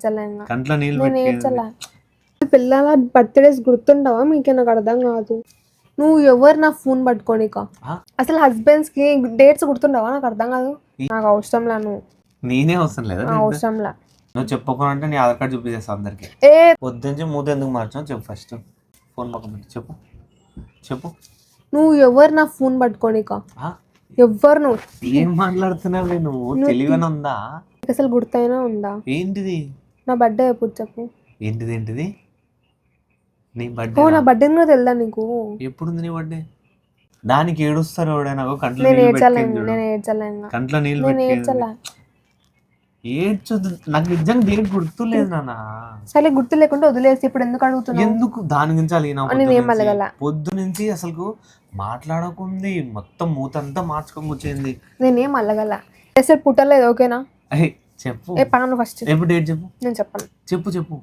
చల్లంగా కంట్లో నీళ్ళు నేను పెట్టి ఏడ్చలా. పిల్లల బర్త్డేస్ గుర్తుండవా? మీకే నాకు అర్థం కాదు. నువ్వు ఎవరు నా ఫోన్ పట్టుకోనిక? అసలు హస్బెండ్స్ కి డేట్స్ గుర్తుండవా? నాకు అర్థం కాదు. నాకు అవసరంలా నువ్వు. నేనే అవసరం లేదా అవసరంలా. నువ్వు చెప్పుకోనంటే నీ ఆధార్ కార్డు చూపించేస్తా అందరికి. పొద్దుంచి మూత ఎందుకు మార్చావు చెప్పు. ఫస్ట్ ఫోన్ పక్కన పెట్టి చెప్పు. చెప్పు నువ్వు ఎవరు నా ఫోన్ పట్టుకోనిక? ఎవ్వరు నువ్వు? ఏం మాట్లాడుతున్నావు నువ్వు? తెలివైనా ఉందా? అసలు గుర్తైనా ఉందా? ఏంటిది? నా బర్త్డే ఎప్పుడు చెప్పు. ఏంటిది నీ బర్త్డే? నా బర్త్డే కూడా తెలుదా నీకు? ఎప్పుడుంది నీ బర్త్డే? దానికి ఏడుస్తారు ఎవడైనా? కంట్లో నేను నీళ్ళు ఏడ్చలేను. కంట్లో నీళ్ళు పెట్టి ఏడ్చొద్దు. నాకు నిజంగా దేనికి గుర్తులేదు నాన్న. సరే గుర్తు లేకుండా వదిలేసి ఇప్పుడు ఎందుకు అడుగుతున్నావు? ఎందుకు దాని గురించి అలిగిన పొద్దు నుంచి అసలు మాట్లాడకుంది, మొత్తం మూతంతా మార్చుకొని కూర్చోయింది. నేనేం అల్లగల అసలు పుట్టలేదు. ఓకేనా? చెప్పు. పాను ఫస్ట్. ఎప్పుడు డేట్ చెప్పు. నేను చెప్పను. చెప్పు.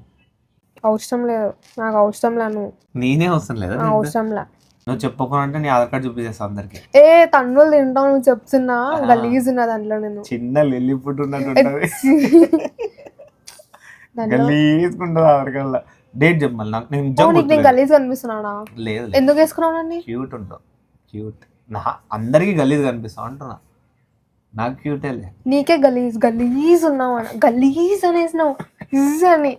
అవసరం లేదు. నాకు అవసరంలా నువ్వు. నేనే అవసరం లేదా? అవసరంలా. నువ్వు చెప్పుకోనంటే నీ ఆధార్ కార్డు చూపించేస్తా అందరికి. తన్నులు తింటావు నువ్వు చెప్తున్నా. గలీజ్ ఉన్నా దాంట్లో నేను చిన్న లెల్లి పుట్టు ఉన్నట్టు గలీజ్కుంటుంది ఆధార్ కార్డు. డేట్ చెప్పాలి నాకు. నేను గలీజ్ కనిపిస్తున్నానా? లేదు. ఎందుకు వేసుకున్నావు నన్ను? క్యూట్ ఉంటావు. క్యూట్. అందరికి గలీజ్ కనిపిస్తావు అంటున్నా. నాకు క్యూటే లే. నీకే గలీజ్ ఉన్నావు. గలీజ్ అనేసినావు అని.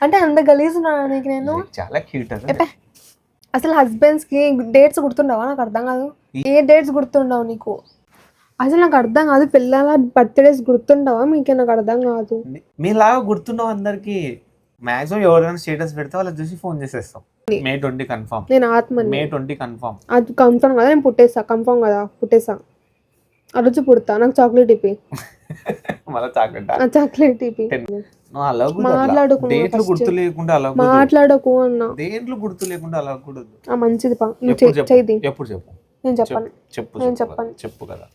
అంటే అంత గలీజ్ ఉన్నానా నీకు? నేను చాలా క్యూట్. అసలు హస్బెండ్స్ కి డేట్స్ గుర్తుండవా? నాకు అర్థం కాదు. ఏ డేట్స్ గుర్తుండవు నీకు? అసలు నాకు అర్థం కాదు. పిల్లల బర్త్డేస్ గుర్తుండవా? మీకే నాకు అర్థం కాదు. మీలాగా గుర్తుండవు అందరికి. మాక్సిమం ఎవరైనా స్టేటస్ పెడితే వాళ్ళకి చూసి ఫోన్ చేసేస్తాం. May 20 confirm. నేను ఆత్మ. May 20 confirm. అది కన్ఫర్మ్ కదా. నేను పుట్టేసా. కన్ఫర్మ్ కదా. పుట్టేసా. ఆ రోజు పుడతా. నాకు చాక్లెట్ ఇప్పి. మళ్ళీ చాక్లెట్ ఇప్పి. మాట్లాడకు. డేట్లు గుర్తు లేకుండా అలా మాట్లాడకు అన్నా. డేట్లు గుర్తు లేకుండా అలా కూడదు. మంచిది. ఎప్పుడు చెప్పు. నేను చెప్పను. చెప్పు కదా.